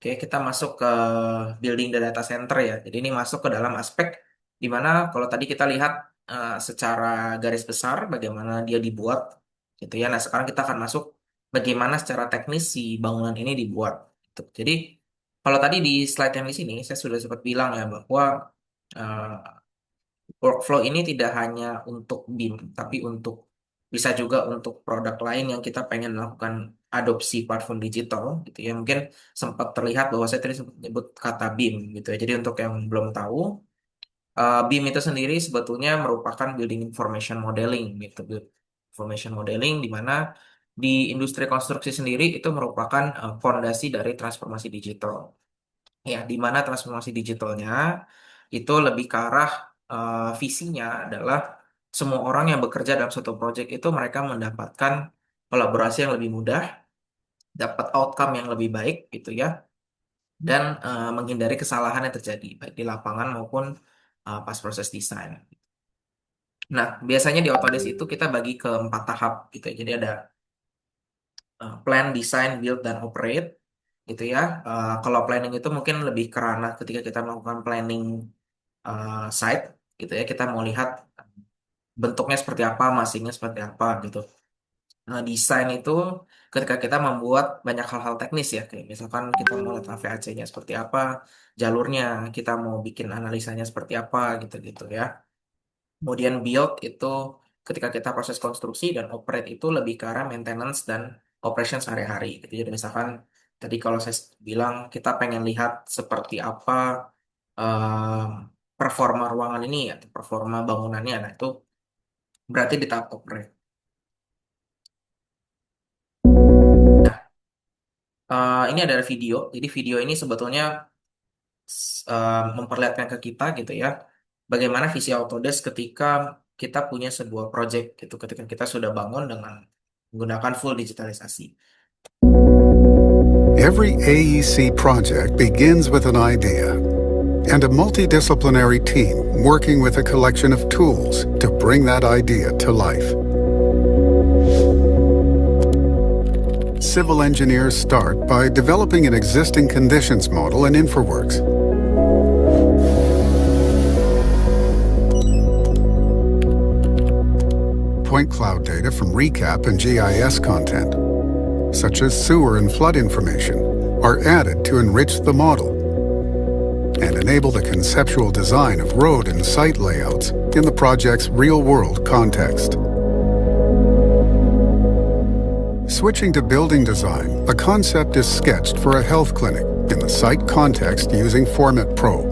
Oke, kita masuk ke building the data center ya. Jadi ini masuk ke dalam aspek di mana kalau tadi kita lihat secara garis besar bagaimana dia dibuat gitu ya. Nah, sekarang kita akan masuk bagaimana secara teknis si bangunan ini dibuat gitu. Jadi kalau tadi di slide yang di sini saya sudah sempat bilang ya bahwa eh, workflow ini tidak hanya untuk BIM, tapi bisa juga untuk produk lain yang kita pengen melakukan adopsi platform digital gitu ya. Mungkin sempat terlihat bahwa saya tadi sempat menyebut kata BIM gitu ya. Jadi untuk yang belum tahu, BIM itu sendiri sebetulnya merupakan Building Information Modeling gitu. Information Modeling di mana di industri konstruksi sendiri itu merupakan fondasi dari transformasi digital. Ya, di mana transformasi digitalnya itu lebih ke arah visinya adalah semua orang yang bekerja dalam suatu project itu mereka mendapatkan kolaborasi yang lebih mudah, dapat outcome yang lebih baik gitu ya, dan menghindari kesalahan yang terjadi baik di lapangan maupun pas proses desain. Nah, biasanya di Autodesk itu kita bagi ke 4 tahap gitu ya. Jadi ada plan, design, build, dan operate gitu ya. Kalau planning itu mungkin lebih ke ranah ketika kita melakukan planning site gitu ya, kita mau lihat bentuknya seperti apa, masingnya seperti apa gitu. Nah, desain itu ketika kita membuat banyak hal-hal teknis ya, kayak misalkan kita mau lihat AVAC-nya seperti apa, jalurnya, kita mau bikin analisanya seperti apa gitu-gitu ya. Kemudian build itu ketika kita proses konstruksi, dan operate itu lebih ke arah maintenance dan operation sehari-hari gitu. Jadi misalkan tadi kalau saya bilang kita pengen lihat seperti apa em, performa ruangan ini atau performa bangunannya, nah itu berarti di tahap operate. Ini ada video, jadi video ini sebetulnya memperlihatkan ke kita gitu ya, bagaimana visi Autodesk ketika kita punya sebuah project gitu, ketika kita sudah bangun dengan menggunakan full digitalisasi. Every AEC project begins with an idea and a multidisciplinary team working with a collection of tools to bring that idea to life. Civil engineers start by developing an existing conditions model in InfraWorks. Point cloud data from recap and GIS content, such as sewer and flood information, are added to enrich the model and enable the conceptual design of road and site layouts in the project's real-world context. Switching to building design, a concept is sketched for a health clinic in the site context using Format Pro.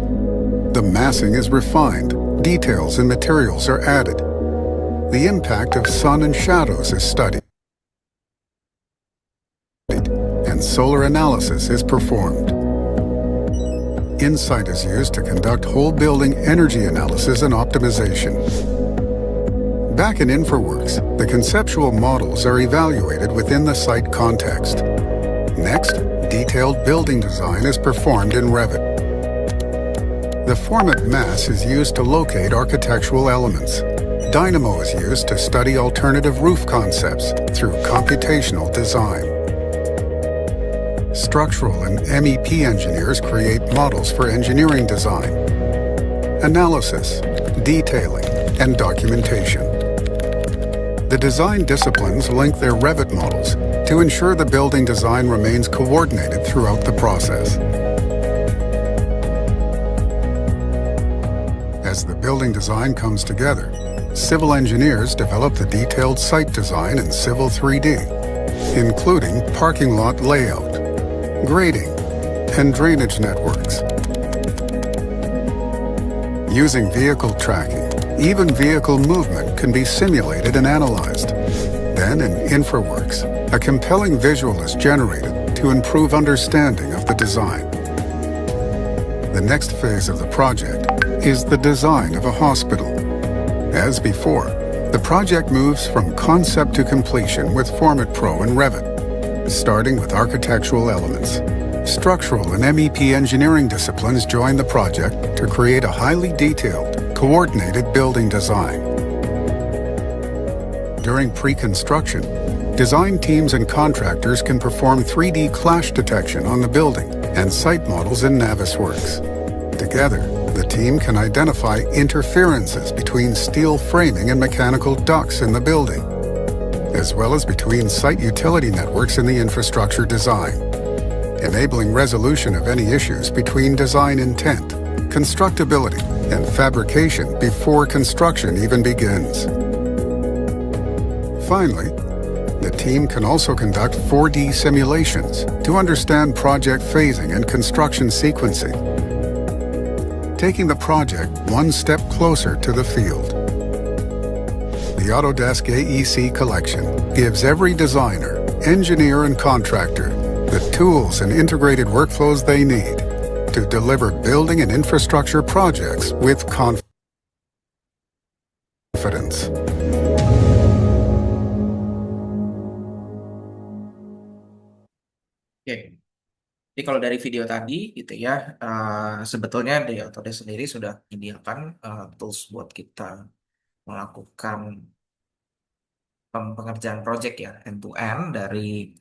The massing is refined, details and materials are added. The impact of sun and shadows is studied, and solar analysis is performed. Insight is used to conduct whole building energy analysis and optimization. Back in InfraWorks, the conceptual models are evaluated within the site context. Next, detailed building design is performed in Revit. The format mass is used to locate architectural elements. Dynamo is used to study alternative roof concepts through computational design. Structural and MEP engineers create models for engineering design, analysis, detailing, and documentation. The design disciplines link their Revit models to ensure the building design remains coordinated throughout the process. As the building design comes together, civil engineers develop the detailed site design in Civil 3D, including parking lot layout, grading, and drainage networks. Using vehicle tracking, even vehicle movement can be simulated and analyzed. Then in InfraWorks, a compelling visual is generated to improve understanding of the design. The next phase of the project is the design of a hospital. As before, the project moves from concept to completion with Format Pro and Revit, starting with architectural elements. Structural and MEP engineering disciplines join the project to create a highly detailed, coordinated building design. During pre-construction, design teams and contractors can perform 3D clash detection on the building and site models in Navisworks. Together, the team can identify interferences between steel framing and mechanical ducts in the building, as well as between site utility networks in the infrastructure design, enabling resolution of any issues between design intent, constructability, and fabrication before construction even begins. Finally, the team can also conduct 4D simulations to understand project phasing and construction sequencing, taking the project one step closer to the field. The Autodesk AEC Collection gives every designer, engineer, and contractor the tools and integrated workflows they need to deliver building and infrastructure projects with confidence. Oke. Jadi kalau dari video tadi gitu ya, sebetulnya di Autodesk sendiri sudah menyediakan tools buat kita melakukan pengerjaan project ya end to end dari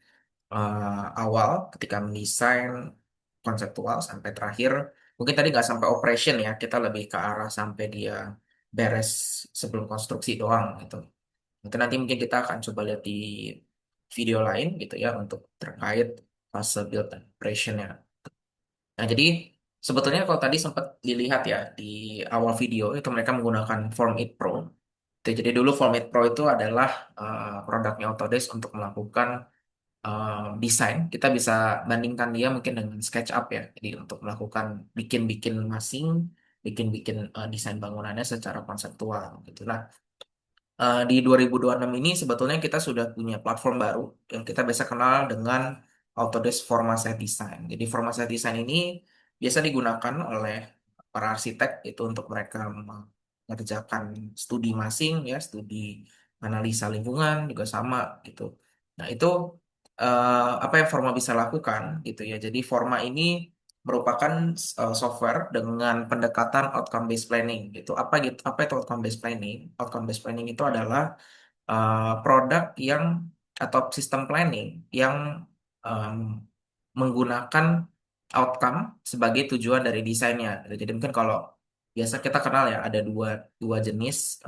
awal ketika mendesain konseptual sampai terakhir. Mungkin tadi nggak sampai operation ya, kita lebih ke arah sampai dia beres sebelum konstruksi doang gitu. Itu nanti mungkin kita akan coba lihat di video lain gitu ya untuk terkait fase build dan operationnya. Nah, jadi sebetulnya kalau tadi sempat dilihat ya di awal video itu mereka menggunakan Formit Pro. Jadi dulu Formit Pro itu adalah produknya Autodesk untuk melakukan desain. Kita bisa bandingkan dia mungkin dengan SketchUp ya. Jadi untuk melakukan bikin-bikin masing, bikin-bikin desain bangunannya secara konseptual gitu. Nah, di 2026 ini sebetulnya kita sudah punya platform baru yang kita biasa kenal dengan Autodesk Forma-Set Design. Jadi Forma-Set Design ini biasa digunakan oleh para arsitek itu untuk mereka mengerjakan studi masing ya, studi analisa lingkungan juga sama gitu. Nah, itu apa yang Forma bisa lakukan gitu ya. Jadi Forma ini merupakan software dengan pendekatan outcome based planning gitu. Apa gitu? Apa itu outcome based planning? Outcome based planning itu adalah produk yang atau sistem planning yang em, menggunakan outcome sebagai tujuan dari desainnya. Jadi mungkin kalau biasa kita kenal ya ada dua dua jenis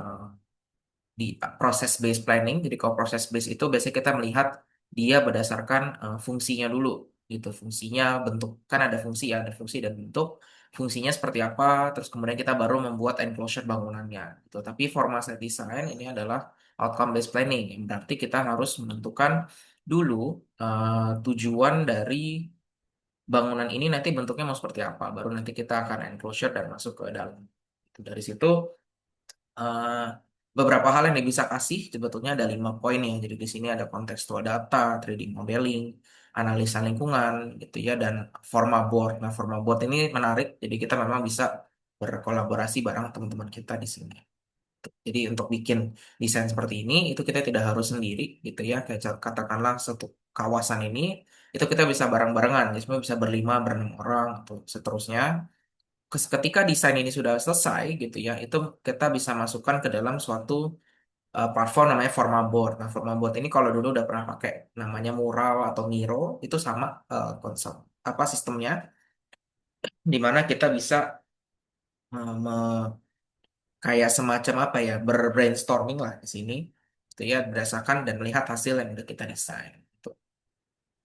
di proses based planning. Jadi kalau proses based itu biasanya kita melihat dia berdasarkan fungsinya dulu gitu. Fungsinya, bentuk, kan ada fungsi ya, ada fungsi dan bentuk. Fungsinya seperti apa, terus kemudian kita baru membuat enclosure bangunannya gitu. Tapi formasi desain ini adalah outcome based planning. Yang berarti kita harus menentukan dulu tujuan dari bangunan ini nanti bentuknya mau seperti apa. Baru nanti kita akan enclosure dan masuk ke dalam. Dari situ eh, beberapa hal yang dia bisa kasih sebetulnya ada 5 poin ya. Jadi di sini ada contextual data, 3D modeling, analisa lingkungan gitu ya, dan forma board. Nah, forma board ini menarik. Jadi kita memang bisa berkolaborasi bareng teman-teman kita di sini. Jadi untuk bikin desain seperti ini itu kita tidak harus sendiri gitu ya. Kayak katakanlah satu kawasan ini itu kita bisa bareng-barengan. Jadi semua bisa berlima, berenam orang atau seterusnya ketika desain ini sudah selesai gitu ya, itu kita bisa masukkan ke dalam suatu platform namanya Forma Board. Nah, Forma Board ini kalau dulu udah pernah pakai namanya Mural atau Miro, itu sama konsep apa sistemnya, di mana kita bisa kayak semacam apa ya, berbrainstorming lah di sini, gitu ya, berdasarkan dan melihat hasil yang udah kita desain. Gitu.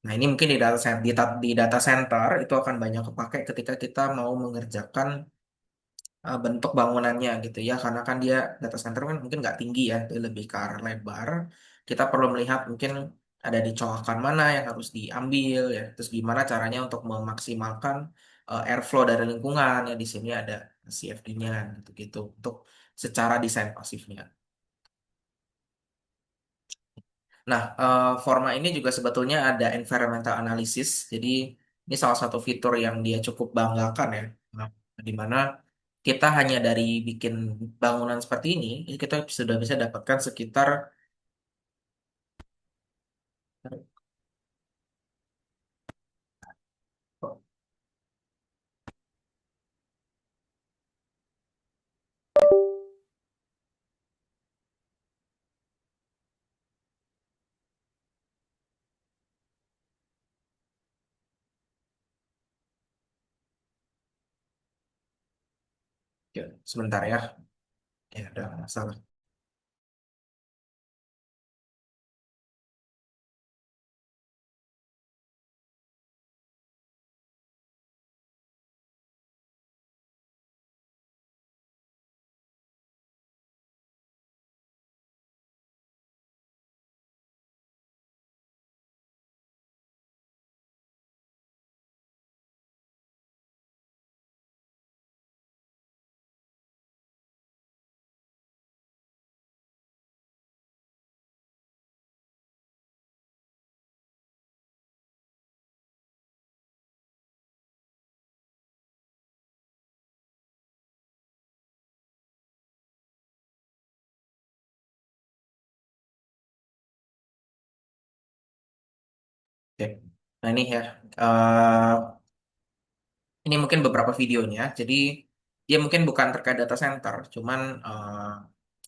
Nah, ini mungkin di data center, di data center itu akan banyak kepakai ketika kita mau mengerjakan bentuk bangunannya gitu ya karena kan dia data center kan mungkin nggak tinggi ya dia lebih ke arah lebar kita perlu melihat mungkin ada di colokan mana yang harus diambil ya terus gimana caranya untuk memaksimalkan airflow dari lingkungan ya di sini ada CFD-nya gitu-gitu untuk secara desain pasifnya. Nah, Forma ini juga sebetulnya ada environmental analysis. Jadi ini salah satu fitur yang dia cukup banggakan ya. Nah, di mana kita hanya dari bikin bangunan seperti ini kita sudah bisa dapatkan sekitar Ya, sebentar ya. Ya, udah masalah. Oke. Nah ini ya, eh, ini mungkin beberapa videonya. Jadi dia mungkin bukan terkait data center, cuman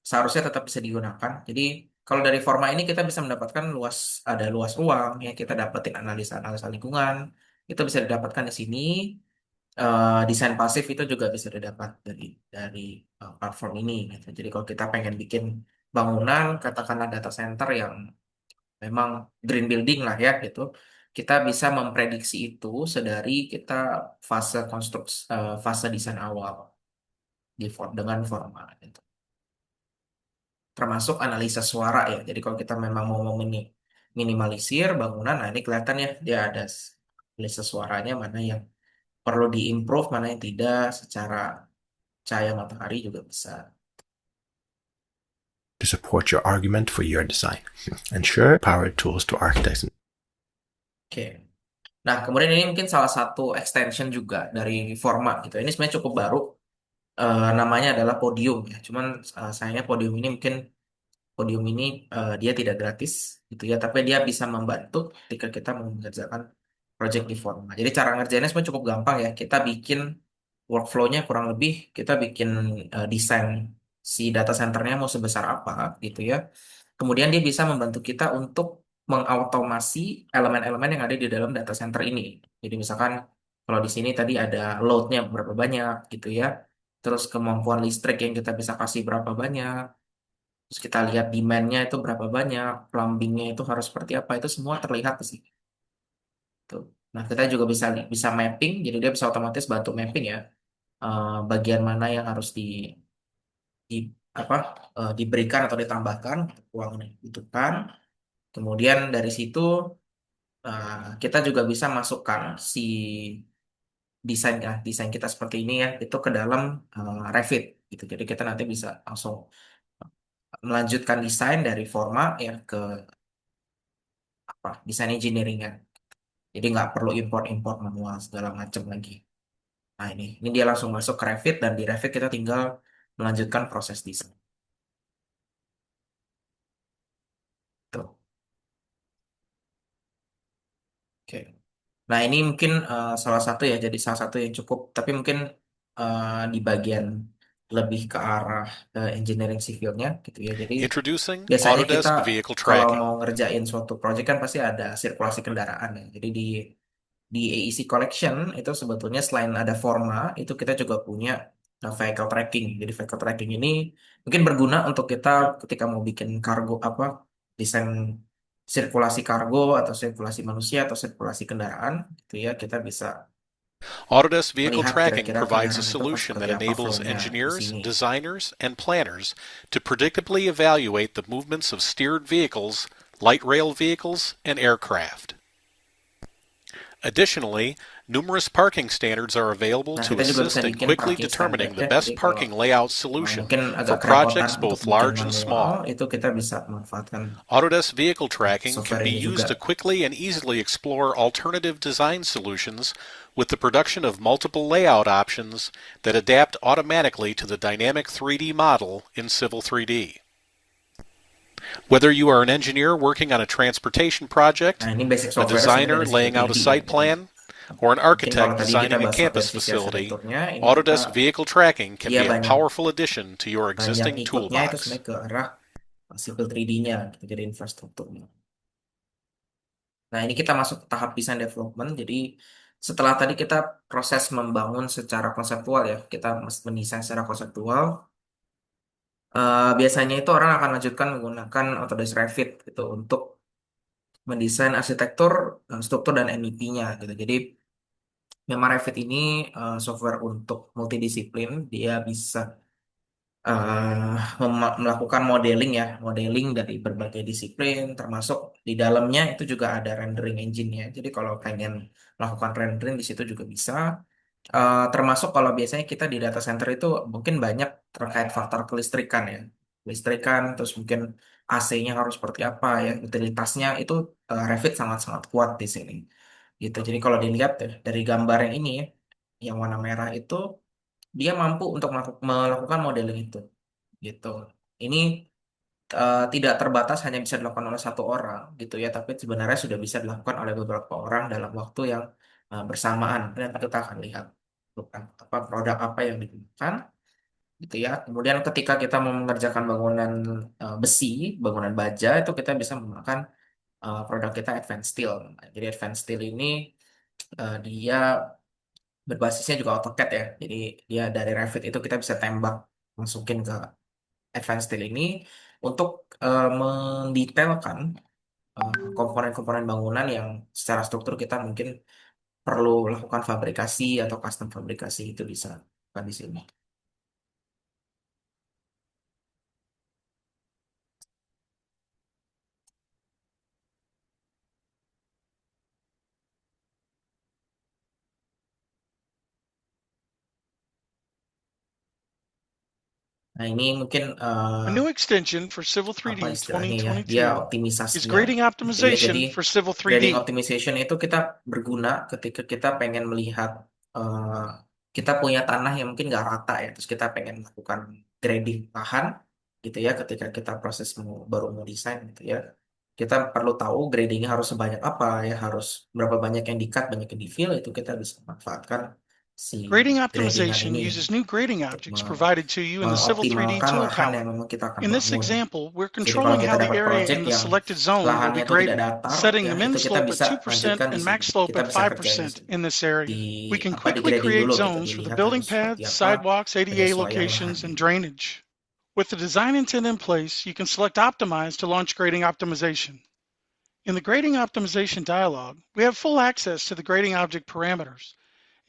seharusnya tetap bisa digunakan. Jadi kalau dari forma ini kita bisa mendapatkan ada luas ruang yang kita dapetin analisa-analisa lingkungan. Itu bisa didapatkan di sini. Desain pasif itu juga bisa didapat dari platform ini. Gitu. Jadi kalau kita pengen bikin bangunan, katakanlah data center yang memang green building lah ya gitu. Kita bisa memprediksi itu sedari kita fase desain awal dengan forma gitu. Termasuk analisa suara ya. Jadi kalau kita memang mau minimalisir bangunan, nah ini kelihatan ya dia ada analisa suaranya mana yang perlu diimprove, mana yang tidak. Secara cahaya matahari juga bisa. To support your argument for your design. Ensure power tools to architects. Oke. Nah, kemudian ini mungkin salah satu extension juga dari forma gitu. Ini sebenarnya cukup baru. Namanya adalah Podium ya. Cuman sayangnya Podium ini dia tidak gratis gitu ya, tapi dia bisa membantu ketika kita mau mengerjakan project di Forma. Jadi cara ngerjainnya sebenarnya cukup gampang ya. Kita bikin workflow-nya kurang lebih, kita bikin desain si data centernya mau sebesar apa gitu ya. Kemudian dia bisa membantu kita untuk mengautomasi elemen-elemen yang ada di dalam data center ini. Jadi misalkan kalau di sini tadi ada load-nya berapa banyak gitu ya. Terus kemampuan listrik yang kita bisa kasih berapa banyak. Terus kita lihat demand-nya itu berapa banyak, plumbing-nya itu harus seperti apa, itu semua terlihat di sini. Tuh. Nah, kita juga bisa bisa mapping, jadi dia bisa otomatis bantu mapping ya, bagian mana yang harus di apa diberikan atau ditambahkan uang yang dibutuhkan. Kemudian dari situ kita juga bisa masukkan si desain kita seperti ini ya, itu ke dalam Revit gitu. Jadi kita nanti bisa langsung melanjutkan desain dari forma ya ke desain engineering ya. Jadi nggak perlu import-import manual segala macam lagi. Nah ini dia langsung masuk ke Revit dan di Revit kita tinggal melanjutkan proses desain. Tuh. Oke. Nah ini mungkin salah satu ya, jadi salah satu yang cukup, tapi mungkin di bagian lebih ke arah engineering civilnya gitu ya. Jadi Introducing biasanya kita Autodesk Vehicle kalau Tracking. mau ngerjain suatu project kan pasti ada sirkulasi kendaraan ya. Jadi di AEC Collection itu sebetulnya selain ada forma, itu kita juga punya vehicle tracking. Jadi vehicle tracking ini mungkin berguna untuk kita ketika mau bikin kargo desain sirkulasi kargo atau sirkulasi manusia atau sirkulasi kendaraan, gitu ya kita bisa Autodesk Vehicle melihat Tracking kira-kira provides a kendaraan itu solution that seperti apa enables flow-nya di engineers, sini. designers, and planners to predictably evaluate the movements of steered vehicles, light rail vehicles, and aircraft. Additionally, numerous parking standards are available Nah, to kita juga bisa assist in bikin quickly parking standard determining the ya. Jadi best kalau parking layout solution mungkin for agak kerepotan projects untuk both bikin large and manual, small. itu kita bisa manfaatkan Autodesk Vehicle Tracking can software be ini juga. used to quickly and easily explore alternative design solutions with the production of multiple layout options that adapt automatically to the dynamic 3D model in Civil 3D. Whether you are an engineer working on a transportation project, Nah, ini basic a software sebenarnya designer dari Civil laying out a 3D ya. site Jadi plan, or an mungkin kalau architect tadi kita designing a bahas campus versi facility, arsitekturnya, ini kita Autodesk Vehicle Tracking can dia be a banyak powerful addition to your banyak existing ikutnya itu toolbox. sebenarnya ke arah Civil 3D-nya gitu, jadi infrastrukturnya. Nah, ini kita masuk ke tahap design development. Jadi Setelah tadi kita proses membangun secara konseptual ya, kita mendesain secara konseptual. Biasanya itu orang akan lanjutkan menggunakan Autodesk Revit gitu untuk mendesain arsitektur, struktur dan MEP-nya gitu. Jadi memang Revit ini software untuk multidisiplin, dia bisa melakukan modeling ya, modeling dari berbagai disiplin, termasuk di dalamnya itu juga ada rendering engine-nya. Jadi kalau pengen melakukan rendering di situ juga bisa. Termasuk kalau biasanya kita di data center itu mungkin banyak terkait faktor kelistrikan ya. Kelistrikan, terus mungkin AC-nya harus seperti apa ya, utilitasnya itu Revit sangat-sangat kuat di sini. Gitu. Jadi kalau dilihat ya, dari gambar yang ini, yang warna merah itu, dia mampu untuk melakukan modeling itu. Gitu. Ini tidak terbatas hanya bisa dilakukan oleh satu orang gitu ya, tapi sebenarnya sudah bisa dilakukan oleh beberapa orang dalam waktu yang bersamaan. Dan kita akan lihat bukan apa produk apa yang digunakan gitu ya. Kemudian ketika kita mau mengerjakan bangunan besi, bangunan baja itu kita bisa menggunakan produk kita Advanced Steel. Jadi Advanced Steel ini dia berbasisnya juga AutoCAD ya. Jadi dia dari Revit itu kita bisa tembak masukin ke Advanced Steel ini untuk mendetailkan komponen-komponen bangunan yang secara struktur kita mungkin perlu lakukan fabrikasi atau custom fabrikasi itu bisa kan di sini. Nah ini mungkin A new extension for Civil apa 3D istilahnya ya, dia 2022 is optimisasinya grading gitu ya. Jadi optimization for Civil grading 3D. optimization itu kita berguna ketika kita pengen melihat eh, kita punya tanah yang mungkin nggak rata ya, terus kita pengen melakukan grading lahan gitu ya. Ketika kita proses baru mau desain gitu ya, kita perlu tahu gradingnya harus sebanyak apa ya, harus berapa banyak yang di-cut, banyak yang di-fill, itu kita bisa manfaatkan si Grading gradingan optimization ini uses new grading untuk objects provided to you in the Civil 3D mengoptimalkan tool lahan yang palette. memang kita akan In this bangun. example, we're Jadi kalau controlling kita how the dapat area project in the yang selected zone will lahannya be itu tidak graded, datar, setting ya the itu min kita slope at bisa 2% lanjutkan di and sini. max slope Kita at bisa kerjain di 5% sini. in this Di area. We can apa di quickly grading dulu create gitu, zones for the dilihat building harus seperti paths, apa sidewalks, ADA penyesuaian locations, lahannya. and drainage. With the design intent in place, you can select Optimize to launch grading optimization. In the grading optimization dialog, we have full access to the grading object parameters,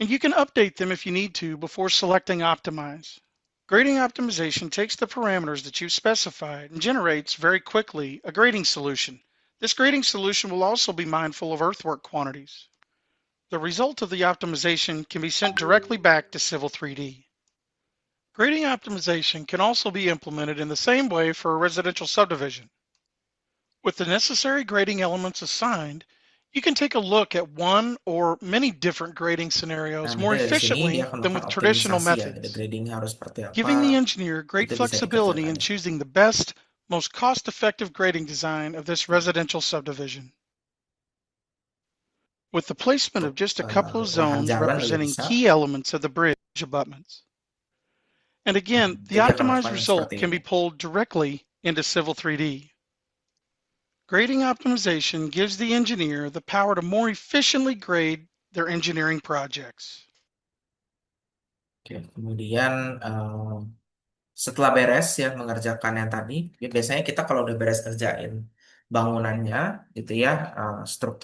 and you can update them if you need to before selecting Optimize. Grading optimization takes the parameters that you've specified and generates very quickly a grading solution. This grading solution will also be mindful of earthwork quantities. The result of the optimization can be sent directly back to Civil 3D. Grading optimization can also be implemented in the same way for a residential subdivision. With the necessary grading elements assigned, you can take a look at one or many different grading Nah, scenarios more mungkin dari sini dia efficiently akan than melakukan with traditional optimisasi ya. Jadi methods, gradingnya harus seperti apa, giving the engineer great itu bisa flexibility dikerjakan in ya. choosing the best, most cost-effective grading design of this residential subdivision. With the placement Untuk of just a couple of lahan zones jalan juga representing bisa. key elements of the bridge abutments. And Nah, again, itu the dia akan optimized melakukan yang seperti result can ini. be pulled directly into Civil 3D. Grading optimization gives the engineer the power to more efficiently grade their engineering projects. Oke, kemudian setelah beres ya mengerjakan yang tadi, ya biasanya kita kalau udah beres kerjain bangunannya gitu ya,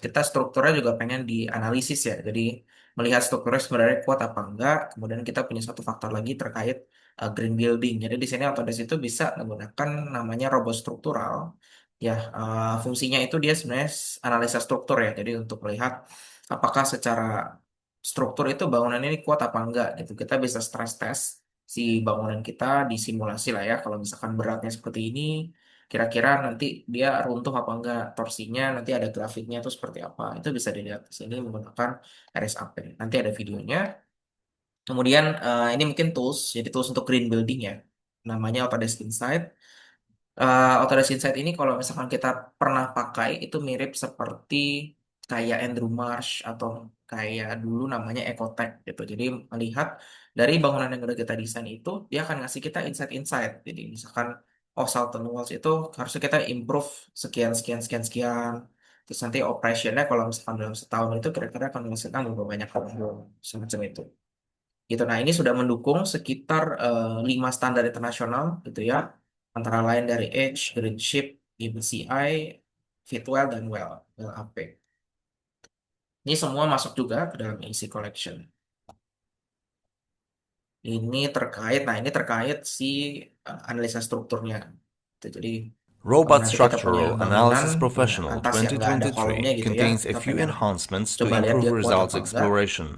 kita strukturnya juga pengen dianalisis ya. Jadi melihat strukturnya sebenarnya kuat apa enggak. Kemudian kita punya satu faktor lagi terkait green building. Jadi di sini Autodesk itu bisa menggunakan namanya robot struktural. Ya, fungsinya itu dia sebenarnya analisa struktur ya. Jadi untuk melihat apakah secara struktur itu bangunan ini kuat apa enggak gitu. Kita bisa stress test si bangunan kita disimulasi lah ya. Kalau misalkan beratnya seperti ini, kira-kira nanti dia runtuh apa enggak, torsinya nanti ada grafiknya itu seperti apa. Itu bisa dilihat di sini menggunakan RSAP. Nanti ada videonya. Kemudian ini mungkin tools, jadi tools untuk green building ya. Namanya Autodesk Insight. Autodesk Insight ini kalau misalkan kita pernah pakai itu mirip seperti kayak Andrew Marsh atau kayak dulu namanya Ecotech gitu. Jadi melihat dari bangunan yang udah kita desain itu dia akan ngasih kita insight-insight. Jadi misalkan oh Southern Walls itu harusnya kita improve sekian sekian sekian sekian. Terus nanti operationnya kalau misalkan dalam setahun itu kira-kira akan menghasilkan berapa banyak kargo semacam itu. Gitu. Nah, ini sudah mendukung sekitar 5 standar internasional gitu ya. Antara lain dari Edge, Greenship, BBCI, Fitwel, dan WLAP. Ini semua masuk juga ke dalam EC Collection. Ini terkait si analisa strukturnya. Jadi kalau Robot nanti kita punya Structural bangunan, Analysis punya Professional atas yang nggak ada kolomnya 2023 gitu ya, contains a kita few pengen enhancements to coba lihat improve dia kuat results apa enggak, exploration.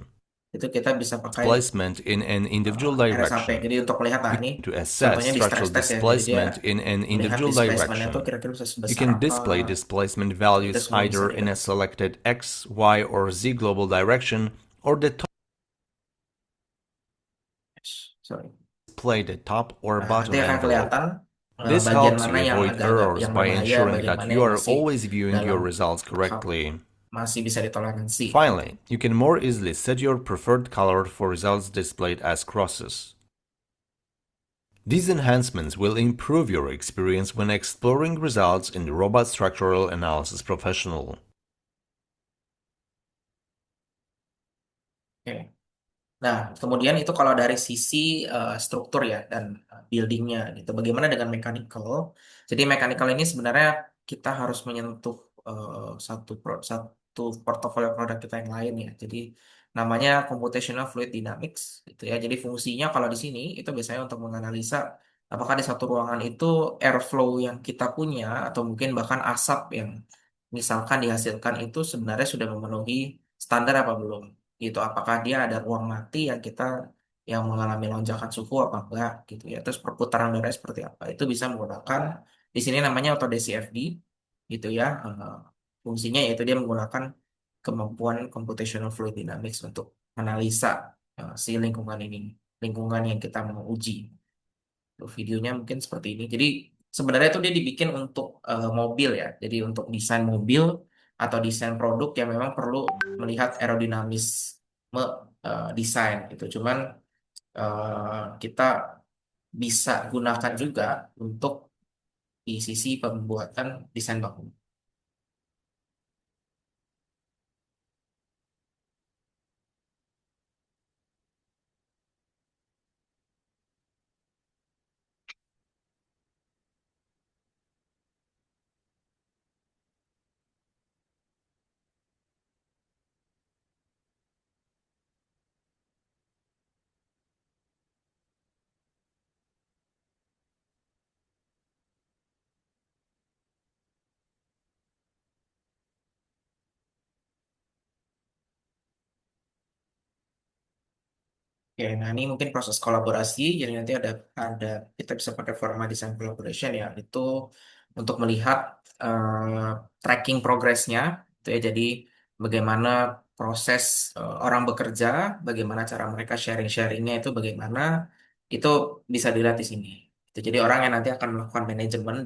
itu kita bisa pakai Displacement in an individual RSAP. direction. Jadi untuk melihat, nah You ini to assess contohnya di stress structural test ya, jadi dia displacement in an melihat individual displacementnya tuh direction. kira-kira bisa You sebesar can apa, display displacement itu values semua bisa either in a dilihat. selected X, Y, or Z global direction, or Sorry. display the top or Nah, nanti bottom akan envelope. kelihatan This bagian helps mana you yang avoid agak-agak errors yang by berbahaya, ensuring bagian that mana you yang are masih always viewing dalam your results tahap correctly. masih bisa ditoleransi. Finally, you can more easily set your preferred color for results displayed as crosses. These enhancements will improve your experience when exploring results in the Robot Structural Analysis Professional. Oke. Nah, kemudian itu kalau dari sisi struktur ya dan buildingnya gitu. Bagaimana dengan mechanical? Jadi mechanical ini sebenarnya kita harus menyentuh satu portofolio produk kita yang lain ya. Jadi namanya computational fluid dynamics gitu ya. Jadi fungsinya kalau di sini itu biasanya untuk menganalisa apakah di satu ruangan itu airflow yang kita punya atau mungkin bahkan asap yang misalkan dihasilkan itu sebenarnya sudah memenuhi standar apa belum gitu, apakah dia ada ruang mati yang mengalami lonjakan suhu apa enggak gitu ya, terus perputaran udara seperti apa, itu bisa menggunakan di sini namanya autodesi FD gitu ya. Fungsinya yaitu dia menggunakan kemampuan computational fluid dynamics untuk analisa si lingkungan yang kita mau uji. Videonya mungkin seperti ini. Jadi sebenarnya itu dia dibikin untuk mobil ya. Jadi untuk desain mobil atau desain produk yang memang perlu melihat aerodinamisme desain gitu. Cuman kita bisa gunakan juga untuk di sisi pembuatan desain bangunan. Oke, nah ini mungkin proses kolaborasi. Jadi nanti ada kita bisa pakai format design collaboration ya. Itu untuk melihat tracking progresnya. Itu ya. Jadi bagaimana proses orang bekerja, bagaimana cara mereka sharing-sharingnya itu bagaimana, itu bisa dilihat di sini. Itu jadi orang yang nanti akan melakukan manajemen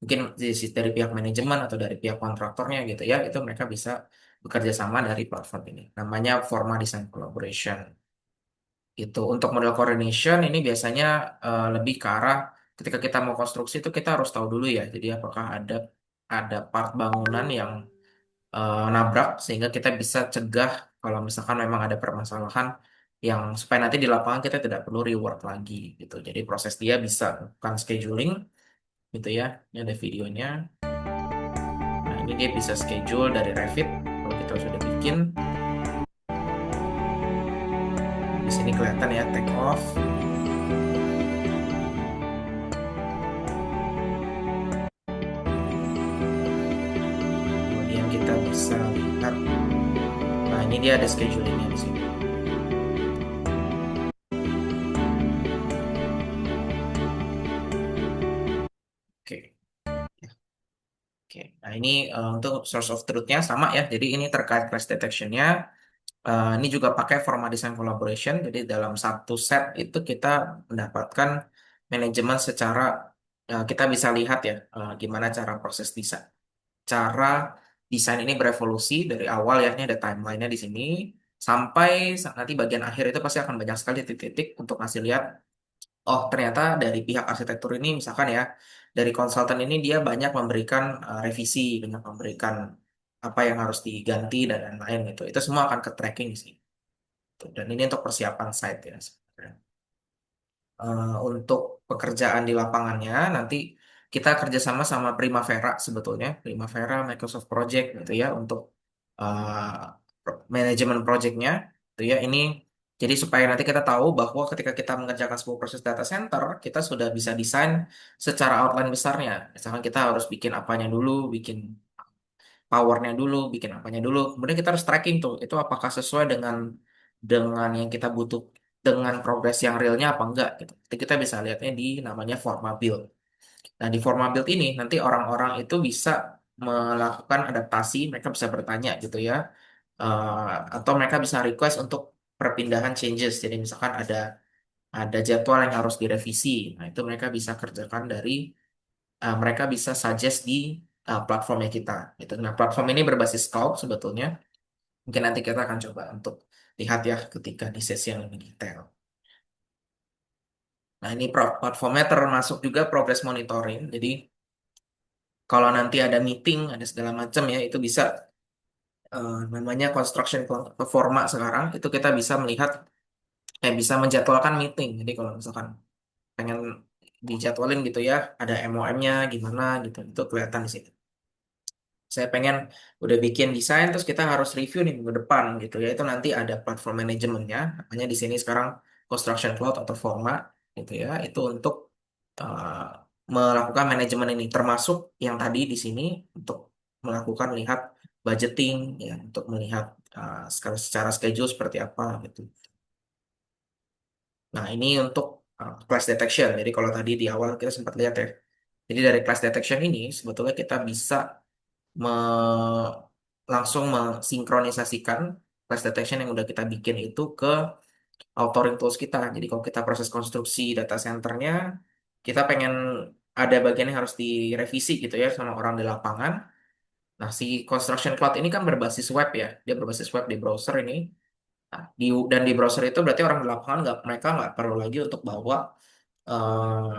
mungkin dari pihak manajemen atau dari pihak kontraktornya gitu ya. Itu mereka bisa bekerja sama dari platform ini. Namanya format design collaboration. Gitu. Untuk model coordination ini biasanya lebih ke arah ketika kita mau konstruksi itu kita harus tahu dulu ya. Jadi apakah ada part bangunan yang nabrak sehingga kita bisa cegah kalau misalkan memang ada permasalahan yang supaya nanti di lapangan kita tidak perlu rework lagi gitu. Jadi proses dia bisa bukan scheduling gitu ya. Ini ada videonya. Nah, ini dia bisa schedule dari Revit kalau kita sudah bikin. Di sini kelihatan ya take off. Kemudian kita bisa lihat, nah ini dia ada schedulingnya di sini. Oke, oke. Nah ini untuk source of truth-nya sama ya. Jadi ini terkait crash detection-nya. Ini juga pakai format design collaboration. Jadi dalam satu set itu kita mendapatkan manajemen secara kita bisa lihat ya gimana cara proses desain. Cara desain ini berevolusi dari awal ya. Ini ada timeline-nya di sini sampai nanti bagian akhir itu pasti akan banyak sekali titik-titik untuk ngasih lihat. Oh, ternyata dari pihak arsitektur ini, misalkan ya, dari konsultan ini dia banyak memberikan revisi, banyak memberikan apa yang harus diganti dan lain-lain gitu. Itu semua akan ke tracking sih. Tuh, dan ini untuk persiapan site ya sebenarnya. Untuk pekerjaan di lapangannya nanti kita kerjasama sama Primavera sebetulnya, Primavera Microsoft Project gitu ya untuk manajemen projectnya gitu ya. Ini jadi supaya nanti kita tahu bahwa ketika kita mengerjakan sebuah proses data center, kita sudah bisa desain secara outline besarnya. Misalkan kita harus bikin apanya dulu, bikin powernya dulu, bikin apanya dulu. Kemudian kita harus tracking tuh, itu apakah sesuai dengan yang kita butuh, dengan progres yang realnya apa enggak gitu. Jadi kita bisa lihatnya di namanya forma build. Nah di forma build ini nanti orang-orang itu bisa melakukan adaptasi, mereka bisa bertanya gitu ya. Atau mereka bisa request untuk perpindahan changes. Jadi misalkan ada jadwal yang harus direvisi. Nah, itu mereka bisa kerjakan mereka bisa suggest di platformnya kita. Gitu. Nah, platform ini berbasis cloud sebetulnya. Mungkin nanti kita akan coba untuk lihat ya ketika di sesi yang lebih detail. Nah, ini platformnya termasuk juga progress monitoring. Jadi, kalau nanti ada meeting, ada segala macam ya, itu bisa namanya construction performa sekarang, itu kita bisa melihat, bisa menjadwalkan meeting. Jadi, kalau misalkan pengen dijadwalin gitu ya, ada MOM-nya gimana gitu, itu kelihatan di sini. Saya pengen udah bikin desain terus kita harus review nih minggu depan gitu ya. Itu nanti ada platform manajemennya, namanya di sini sekarang Construction Cloud atau Forma gitu ya. Itu untuk uh, melakukan manajemen ini termasuk yang tadi di sini untuk melakukan lihat budgeting ya, untuk melihat secara schedule seperti apa gitu. Nah, ini untuk class detection. Jadi kalau tadi di awal kita sempat lihat ya. Jadi dari class detection ini sebetulnya kita bisa langsung mensinkronisasikan flash detection yang udah kita bikin itu ke authoring tools kita. Jadi kalau kita proses konstruksi data centernya, kita pengen ada bagian yang harus direvisi gitu ya sama orang di lapangan. Nah, si Construction Cloud ini kan berbasis web ya. Dia berbasis web di browser ini. Nah, dan di browser itu berarti orang di lapangan mereka nggak perlu lagi untuk bawa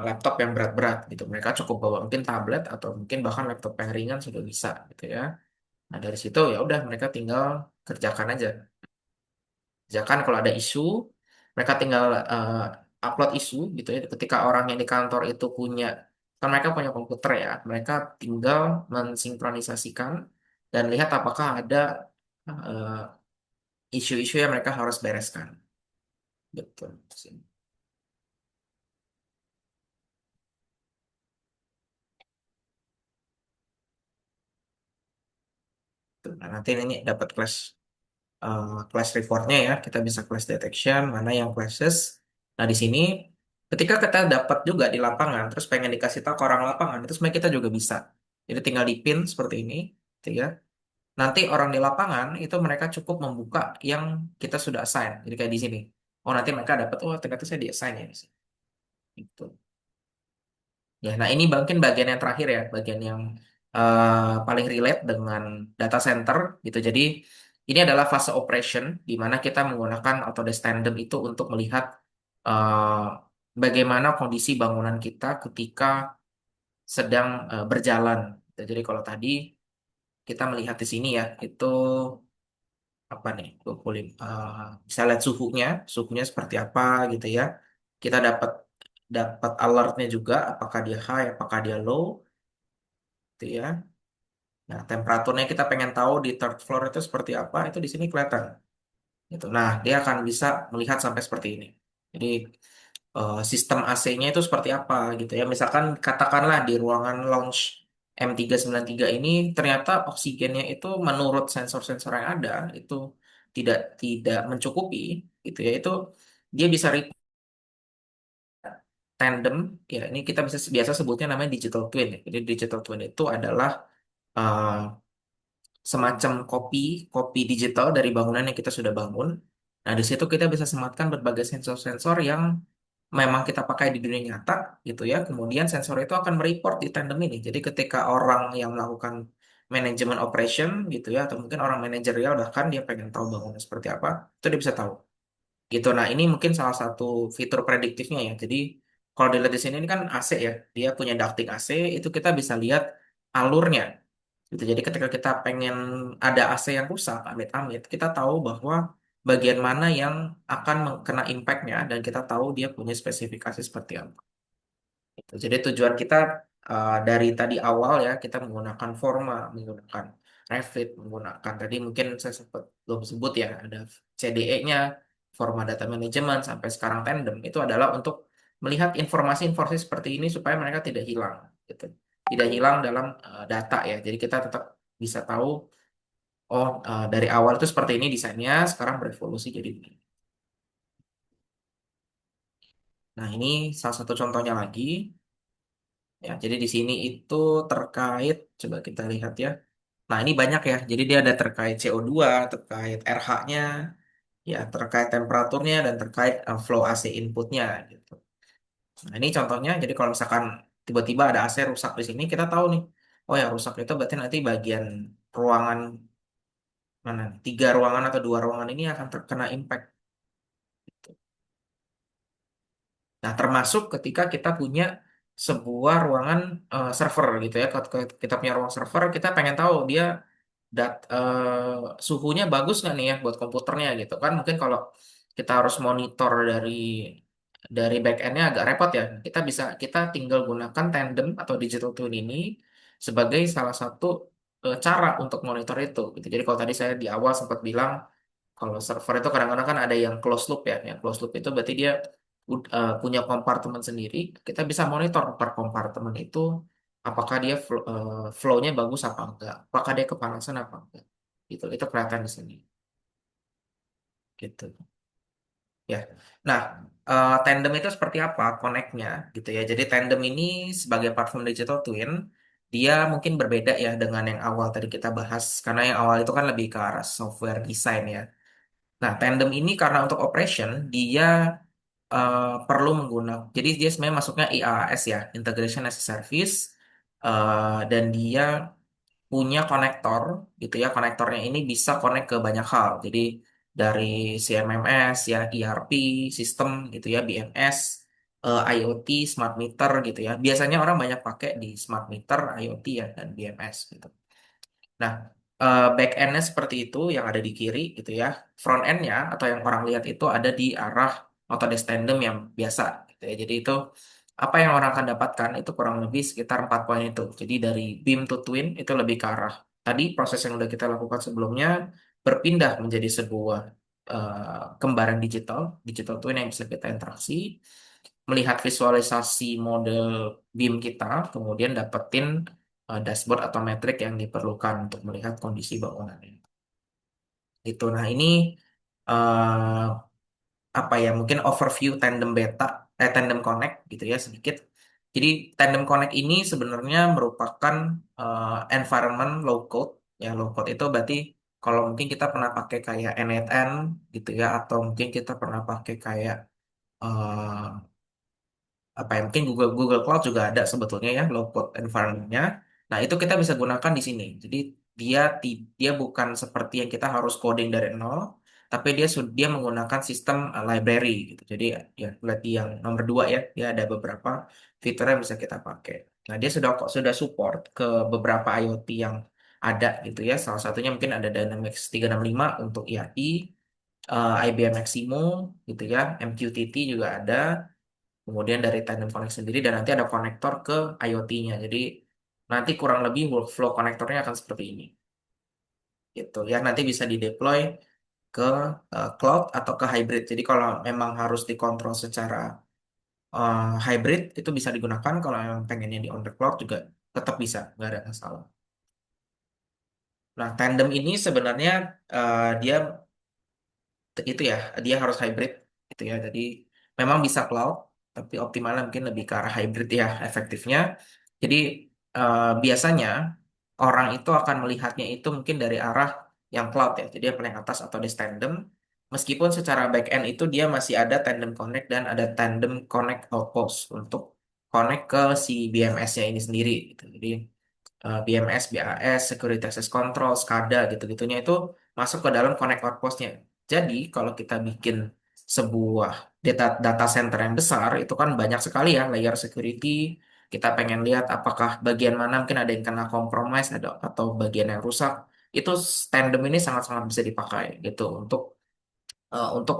laptop yang berat-berat gitu. Mereka cukup bawa mungkin tablet atau mungkin bahkan laptop yang ringan sudah bisa gitu ya. Nah, dari situ ya udah mereka tinggal kerjakan aja. Kerjakan kalau ada isu, mereka tinggal upload isu gitu ya. Ketika orang yang di kantor itu punya, kan mereka punya komputer ya, mereka tinggal mensinkronisasikan dan lihat apakah ada eh, isu-isu yang mereka harus bereskan. Betul. Nah, nanti ini dapat class reportnya ya, kita bisa class detection, mana yang classes. Nah, di sini ketika kita dapat juga di lapangan, terus pengen dikasih tahu ke orang lapangan, itu sebenarnya kita juga bisa. Jadi tinggal dipin seperti ini, gitu ya. Nanti orang di lapangan itu mereka cukup membuka yang kita sudah assign. Jadi kayak di sini. Oh, nanti mereka dapat, oh ternyata saya di assign ya di sini. Gitu. Ya, nah ini mungkin bagian yang terakhir ya, bagian yang paling relate dengan data center gitu. Jadi ini adalah fase operation di mana kita menggunakan Autodesk Tandem itu untuk melihat eh, bagaimana kondisi bangunan kita ketika sedang berjalan. Jadi kalau tadi kita melihat di sini ya, itu apa nih, 25, bisa lihat suhunya seperti apa gitu ya. Kita dapat dapat alertnya juga, apakah dia high, apakah dia low gitu ya. Nah, temperaturnya kita pengen tahu di third floor itu seperti apa, itu di sini kelihatan. Gitu. Nah, dia akan bisa melihat sampai seperti ini. Jadi, sistem AC-nya itu seperti apa gitu ya. Misalkan katakanlah di ruangan lounge M393 ini ternyata oksigennya itu menurut sensor-sensor yang ada itu tidak tidak mencukupi gitu ya. Itu dia bisa tandem ya. Ini kita bisa biasa sebutnya namanya digital twin ya. Jadi digital twin itu adalah uh, semacam kopi digital dari bangunan yang kita sudah bangun. Nah, di situ kita bisa sematkan berbagai sensor-sensor yang memang kita pakai di dunia nyata gitu ya. Kemudian sensor itu akan mereport di tandem ini. Jadi ketika orang yang melakukan manajemen operation gitu ya, atau mungkin orang manajerial bahkan dia pengen tahu bangunan seperti apa, itu dia bisa tahu. Gitu. Nah, ini mungkin salah satu fitur prediktifnya ya. Jadi kalau dilihat di sini ini kan AC ya, dia punya ducting AC, itu kita bisa lihat alurnya. Gitu. Jadi ketika kita pengen ada AC yang rusak, amit-amit, kita tahu bahwa bagian mana yang akan kena impact-nya dan kita tahu dia punya spesifikasi seperti apa. Gitu. Jadi tujuan kita dari tadi awal ya, kita menggunakan Forma, menggunakan Revit, menggunakan tadi mungkin saya sempat belum sebut ya, ada CDE-nya, Forma Data Management, sampai sekarang Tandem, itu adalah untuk melihat informasi-informasi seperti ini supaya mereka tidak hilang. Gitu. Tidak hilang dalam data ya. Jadi kita tetap bisa tahu, oh dari awal itu seperti ini desainnya, sekarang berevolusi jadi begini. Nah ini salah satu contohnya lagi. Ya, jadi di sini itu terkait, coba kita lihat ya. Nah, ini banyak ya. Jadi dia ada terkait CO2, terkait RH-nya, ya, terkait temperaturnya, dan terkait flow AC inputnya gitu. Nah, ini contohnya. Jadi kalau misalkan tiba-tiba ada AC rusak di sini, kita tahu nih, oh ya rusak itu berarti nanti bagian ruangan mana nih? Tiga ruangan atau dua ruangan ini akan terkena impact. Nah, termasuk ketika kita punya sebuah ruangan server gitu ya. Kalau kita punya ruang server, kita pengen tahu dia suhunya bagus nggak nih ya buat komputernya gitu kan. Mungkin kalau kita harus monitor dari back end-nya agak repot ya. Kita tinggal gunakan Tandem atau Digital Twin ini sebagai salah satu cara untuk monitor itu gitu. Jadi kalau tadi saya di awal sempat bilang kalau server itu kadang-kadang kan ada yang closed loop ya. Yang closed loop itu berarti dia punya kompartemen sendiri. Kita bisa monitor per kompartemen itu apakah dia flow-nya bagus apa enggak, apakah dia kepanasan apa enggak. Gitu. Itu kelihatan di sini. Gitu. Ya. Nah, Tandem itu seperti apa connect-nya gitu ya. Jadi Tandem ini sebagai platform digital twin, dia mungkin berbeda ya dengan yang awal tadi kita bahas karena yang awal itu kan lebih ke arah software design ya. Nah, Tandem ini karena untuk operation dia perlu menggunakan. Jadi dia sebenarnya masuknya IaaS ya, Integration as a Service, dan dia punya konektor gitu ya. Konektornya ini bisa connect ke banyak hal. Jadi dari CMMS ya, ERP, sistem gitu ya, BMS, IoT, smart meter gitu ya. Biasanya orang banyak pakai di smart meter, IoT ya, dan BMS gitu. Nah, back end-nya seperti itu yang ada di kiri gitu ya. Front end-nya atau yang orang lihat itu ada di arah Autodesk Tandem yang biasa gitu ya. Jadi itu apa yang orang akan dapatkan itu kurang lebih sekitar 4 poin itu. Jadi dari beam to twin itu lebih ke arah tadi proses yang udah kita lakukan sebelumnya berpindah menjadi sebuah kembaran digital, digital twin yang bisa kita interaksi, melihat visualisasi model BIM kita, kemudian dapetin dashboard atau metrik yang diperlukan untuk melihat kondisi bangunannya. Itu. Nah, ini eh, apa ya? Mungkin overview Tandem Beta, Tandem Connect gitu ya sedikit. Jadi Tandem Connect ini sebenarnya merupakan environment low code. Ya, low code itu berarti kalau mungkin kita pernah pakai kayak N8N gitu ya, atau mungkin kita pernah pakai kayak eh, apa ya mungkin Google Google Cloud juga ada sebetulnya ya low code environment-nya. Nah, itu kita bisa gunakan di sini. Jadi dia bukan seperti yang kita harus coding dari nol, tapi dia menggunakan sistem library gitu. Jadi ya lihat di yang nomor dua ya, dia ada beberapa fitur yang bisa kita pakai. Nah, dia sudah support ke beberapa IoT yang ada gitu ya. Salah satunya mungkin ada Dynamics 365 untuk ERP, IBM Maximo gitu ya, MQTT juga ada. Kemudian dari Tandem Connect sendiri dan nanti ada konektor ke IoT-nya. Jadi nanti kurang lebih workflow konektornya akan seperti ini. Gitu ya, nanti bisa di-deploy ke cloud atau ke hybrid. Jadi kalau memang harus dikontrol secara hybrid itu bisa digunakan. Kalau memang pengennya di on the cloud juga tetap bisa, nggak ada masalah. Nah, Tandem ini sebenarnya dia itu ya dia harus hybrid gitu ya jadi memang bisa cloud tapi optimalnya mungkin lebih ke arah hybrid ya efektifnya jadi biasanya orang itu akan melihatnya itu mungkin dari arah yang cloud ya jadi yang paling atas atau di tandem meskipun secara back end itu dia masih ada tandem connect dan ada tandem connect outpost untuk connect ke si BMS-nya ini sendiri gitu jadi BMS, BAS, Security Access Control, SCADA gitu-gitunya itu masuk ke dalam Connect Outpost-nya. Jadi kalau kita bikin sebuah data center yang besar itu kan banyak sekali ya layer security, kita pengen lihat apakah bagian mana mungkin ada yang kena compromise ada atau bagian yang rusak, itu tandem ini sangat-sangat bisa dipakai gitu untuk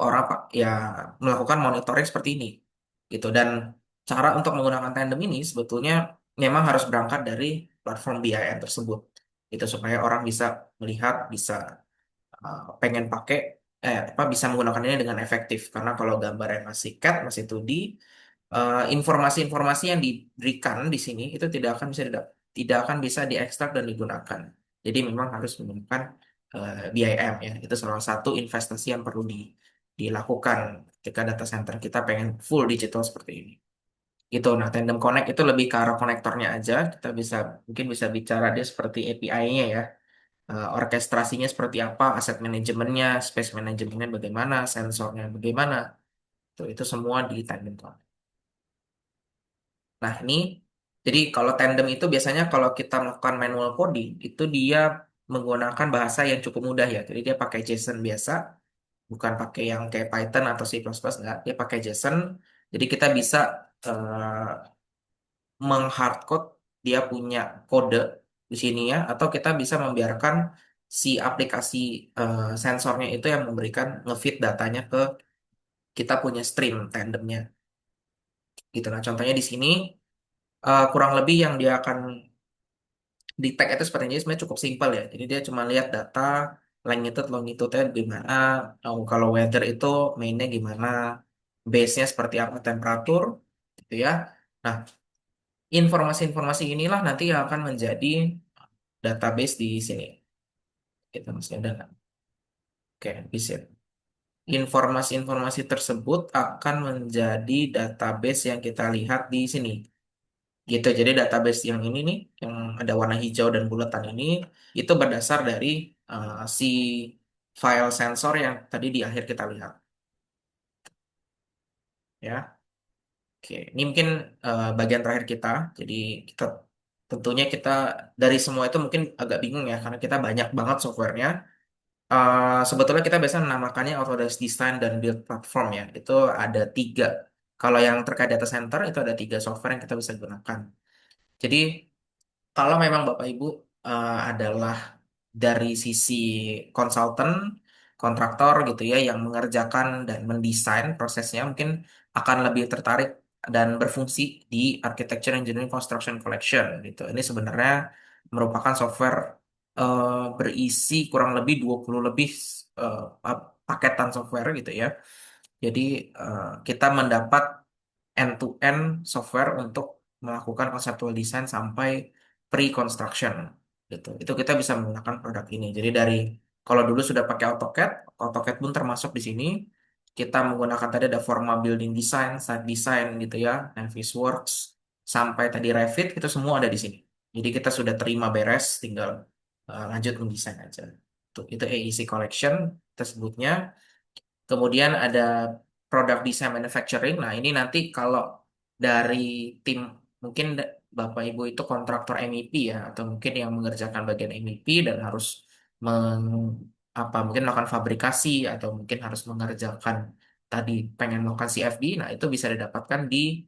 orang ya melakukan monitoring seperti ini gitu. Dan cara untuk menggunakan tandem ini sebetulnya memang harus berangkat dari platform BIM tersebut gitu supaya orang bisa melihat, bisa pengen pakai apa bisa menggunakannya dengan efektif. Karena kalau gambarnya masih CAD, masih 2D, informasi-informasi yang diberikan di sini itu tidak akan bisa diekstrak dan digunakan. Jadi memang harus menggunakan BIM ya. Itu salah satu investasi yang perlu dilakukan ketika data center kita pengen full digital seperti ini. Gitu. Nah, Tandem Connect itu lebih ke arah konektornya aja. Kita bisa mungkin bisa bicara dia seperti API-nya ya. Orkestrasinya seperti apa, aset manajemennya, space manajemennya bagaimana, sensornya bagaimana. Itu semua di Tandem Connect. Nah, ini jadi kalau tandem itu biasanya kalau kita melakukan manual coding itu dia menggunakan bahasa yang cukup mudah ya. Jadi dia pakai JSON biasa, bukan pakai yang kayak Python atau C++, enggak. Dia pakai JSON. Jadi kita bisa menghardcode dia punya kode di sini ya, atau kita bisa membiarkan si aplikasi sensornya itu yang memberikan ngefeed datanya ke kita punya stream tandemnya. Gitu. Nah, contohnya di sini kurang lebih yang dia akan di tag itu sepertinya sebenarnya cukup simpel ya. Jadi dia cuma lihat data, longitude-nya gimana, kalau weather itu mainnya gimana, base-nya seperti apa, temperatur, gitu ya. Nah, informasi-informasi inilah nanti yang akan menjadi database di sini. Kita masih ada nggak? Oke, bisa. Informasi-informasi tersebut akan menjadi database yang kita lihat di sini. Gitu, jadi database yang ini nih, yang ada warna hijau dan bulatan ini, itu berdasar dari si file sensor yang tadi di akhir kita lihat. Ya, oke. Ini mungkin bagian terakhir kita. Jadi kita tentunya kita dari semua itu mungkin agak bingung ya, karena kita banyak banget softwarenya. Sebetulnya kita biasa menamakannya Autodesk Design dan Build Platform ya. Itu ada tiga. Kalau yang terkait data center itu ada tiga software yang kita bisa gunakan. Jadi kalau memang Bapak Ibu adalah dari sisi konsultan, kontraktor gitu ya, yang mengerjakan dan mendesain prosesnya mungkin akan lebih tertarik dan berfungsi di Architecture Engineering Construction Collection gitu. Ini sebenarnya merupakan software berisi kurang lebih 20 lebih paketan software gitu ya. Jadi kita mendapat end-to-end software untuk melakukan conceptual design sampai pre-construction gitu. Itu kita bisa menggunakan produk ini. Jadi dari kalau dulu sudah pakai AutoCAD, AutoCAD pun termasuk di sini. Kita menggunakan tadi ada Forma Building Design, Site Design gitu ya, Navisworks, sampai tadi Revit, itu semua ada di sini. Jadi kita sudah terima beres, tinggal lanjut mendesain aja. Itu AEC Collection tersebutnya. Kemudian ada product design manufacturing. Nah, ini nanti kalau dari tim mungkin Bapak Ibu itu kontraktor MEP ya atau mungkin yang mengerjakan bagian MEP dan harus meng, apa mungkin melakukan fabrikasi atau mungkin harus mengerjakan tadi pengen melakukan CFD. Nah, itu bisa didapatkan di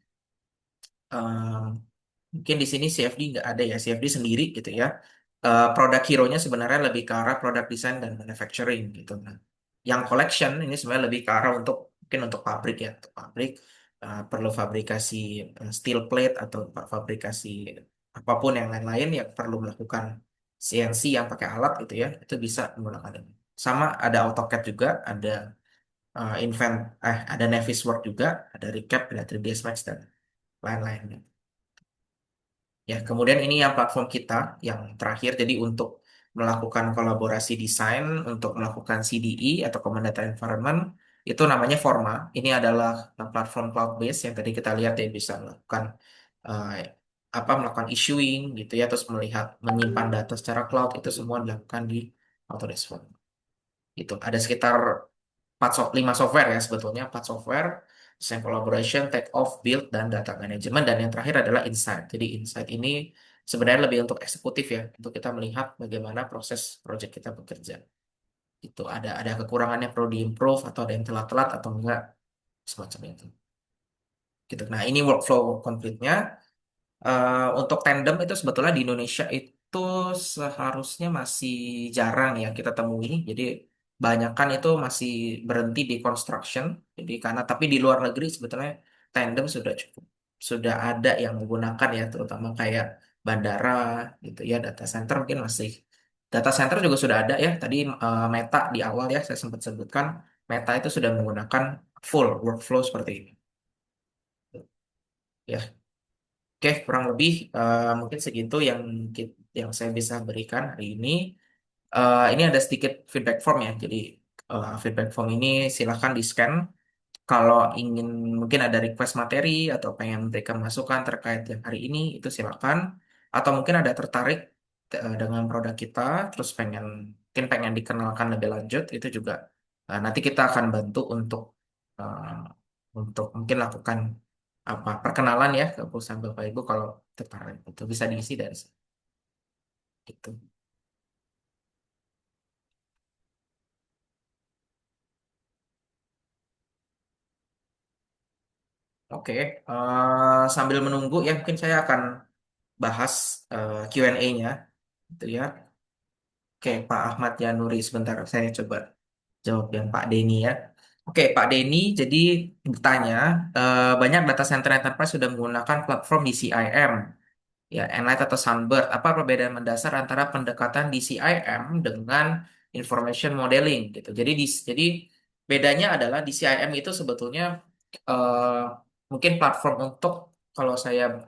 mungkin di sini CFD nggak ada ya, CFD sendiri gitu ya. Produk hero-nya sebenarnya lebih ke arah product design dan manufacturing gitu. Nah, yang collection ini sebenarnya lebih ke arah untuk mungkin untuk pabrik ya, untuk pabrik perlu fabrikasi steel plate atau fabrikasi apapun yang lain-lain yang perlu melakukan CNC yang pakai alat gitu ya, itu bisa menggunakan ini. Sama ada AutoCAD juga, ada ada Navisworks juga, ada Recap, ada 3ds Max dan lain-lain. Ya, kemudian ini yang platform kita yang terakhir. Jadi untuk melakukan kolaborasi desain, untuk melakukan CDE atau Common Data Environment, itu namanya Forma. Ini adalah platform cloud base yang tadi kita lihat ya bisa melakukan eh, melakukan issuing gitu ya, terus melihat menyimpan data secara cloud itu semua dilakukan di Autodesk Forma. Itu ada sekitar 5 software ya sebetulnya, 4 software, design collaboration, take off, build, dan data management, dan yang terakhir adalah insight. Jadi insight ini sebenarnya lebih untuk eksekutif ya, untuk kita melihat bagaimana proses project kita bekerja. Itu ada kekurangannya perlu diimprove atau ada yang telat-telat atau enggak semacam itu. Gitu. Nah ini workflow complete-nya. Untuk tandem itu sebetulnya di Indonesia itu seharusnya masih jarang ya kita temui. Jadi banyakan itu masih berhenti di construction. Jadi karena tapi di luar negeri sebetulnya tandem sudah cukup, sudah ada yang menggunakan ya, terutama kayak bandara gitu ya, data center mungkin masih. Data center juga sudah ada ya. Tadi Meta di awal ya saya sempat sebutkan, Meta itu sudah menggunakan full workflow seperti ini. Ya. Oke, kurang lebih mungkin segitu yang saya bisa berikan hari ini. Ini ada sedikit feedback form ya. Jadi feedback form ini silahkan di-scan. Kalau ingin mungkin ada request materi atau pengen memberikan masukan terkait yang hari ini, itu silakan. Atau mungkin ada tertarik dengan produk kita, terus mungkin pengen dikenalkan lebih lanjut, itu juga nanti kita akan bantu uh, untuk mungkin lakukan apa perkenalan ya ke perusahaan Bapak Ibu kalau tertarik. Itu bisa diisi dari situ. Gitu. Oke, sambil menunggu ya mungkin saya akan bahas Q&A-nya, gitu ya. Oke, Pak Ahmad Yanuri, sebentar saya coba jawab yang Pak Denny ya. Oke, Pak Denny, jadi bertanya, banyak data center enterprise sudah menggunakan platform DCIM, ya, Enlight atau Sunbird. Apa perbedaan mendasar antara pendekatan DCIM dengan information modeling gitu. Jadi bedanya adalah DCIM itu sebetulnya eh, mungkin platform untuk, kalau saya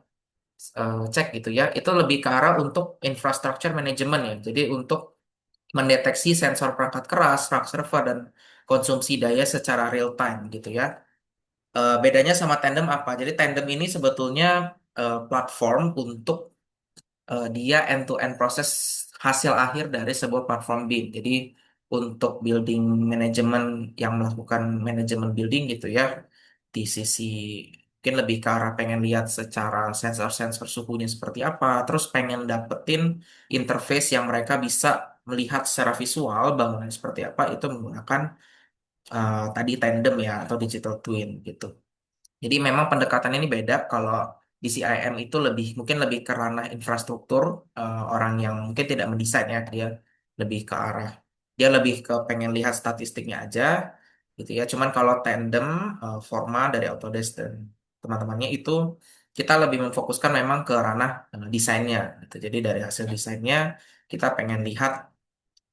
cek gitu ya, itu lebih ke arah untuk infrastructure management ya. Jadi untuk mendeteksi sensor perangkat keras, rak server, dan konsumsi daya secara real time gitu ya. Bedanya sama Tandem apa? Jadi Tandem ini sebetulnya platform untuk dia end-to-end proses hasil akhir dari sebuah platform BIM. Jadi untuk building manajemen yang melakukan manajemen building gitu ya, di sisi mungkin lebih ke arah pengen lihat secara sensor-sensor suhunya seperti apa, terus pengen dapetin interface yang mereka bisa melihat secara visual bangunan seperti apa, itu menggunakan tadi tandem ya atau digital twin gitu. Jadi memang pendekatan ini beda. Kalau di CIM itu mungkin lebih ke ranah infrastruktur, orang yang mungkin tidak mendesain ya, lebih ke arah dia lebih ke pengen lihat statistiknya aja gitu ya. Cuman kalau tandem, Forma dari Autodesk dan teman-temannya itu kita lebih memfokuskan memang ke ranah desainnya gitu. Jadi dari hasil desainnya kita pengen lihat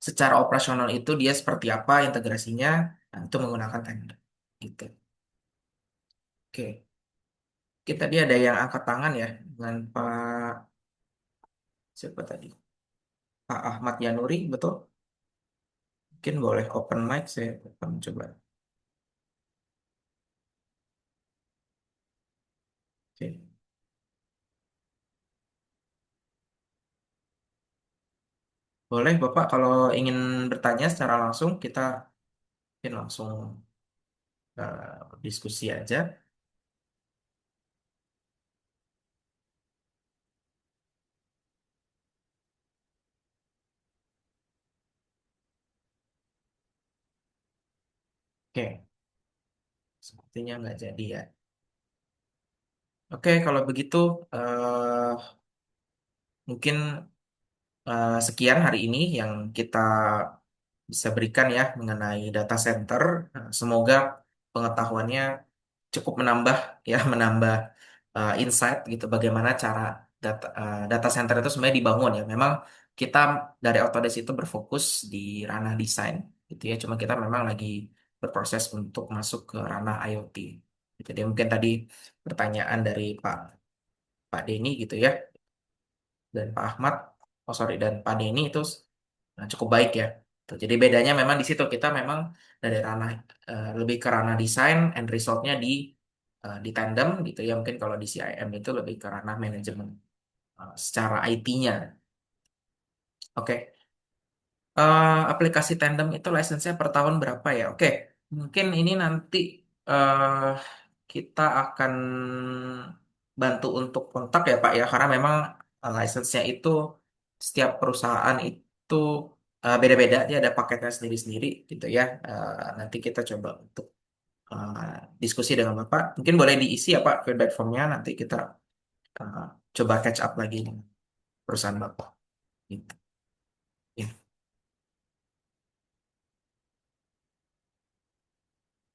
secara operasional itu dia seperti apa integrasinya, nah, itu menggunakan tandem gitu. Oke. Kita tadi ada yang angkat tangan ya dengan Pak siapa tadi? Pak Ahmad Yanuri, betul? Mungkin boleh open mic, saya akan coba. Oke. Boleh Bapak kalau ingin bertanya secara langsung kita mungkin langsung diskusi aja. Oke, sepertinya nggak jadi ya. Oke, kalau begitu mungkin sekian hari ini yang kita bisa berikan ya mengenai data center. Semoga pengetahuannya cukup menambah ya menambah insight gitu bagaimana cara data center itu sebenarnya dibangun ya. Memang kita dari Autodesk itu berfokus di ranah desain gitu ya. Cuma kita memang lagi berproses untuk masuk ke ranah IoT. Jadi mungkin tadi pertanyaan dari Pak Denny gitu ya, dan Pak Ahmad, oh sorry, dan Pak Denny itu cukup baik ya. Tuh, jadi bedanya memang di situ kita memang dari ranah lebih ke ranah desain, end resultnya di tandem gitu ya. Mungkin kalau di CIM itu lebih ke ranah manajemen secara IT-nya. Oke. Aplikasi tandem itu license-nya per tahun berapa ya? Oke, mungkin ini nanti eh kita akan bantu untuk kontak ya Pak ya, karena memang license-nya itu setiap perusahaan itu beda-beda, dia ada paketnya sendiri-sendiri gitu ya. Nanti kita coba untuk diskusi dengan Bapak. Mungkin boleh diisi ya Pak feedback form-nya, nanti kita uh, coba catch up lagi dengan perusahaan Bapak. Gitu. Ya.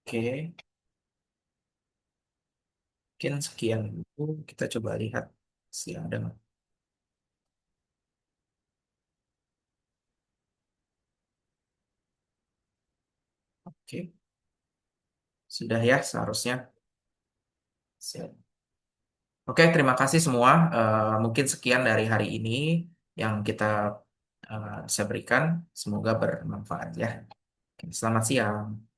Oke, mungkin sekian dulu. Kita coba lihat sih ada nggak. Oke, sudah ya seharusnya. Siap. Oke, terima kasih semua. Mungkin sekian dari hari ini yang kita bisa berikan. Semoga bermanfaat ya. Oke, selamat siang.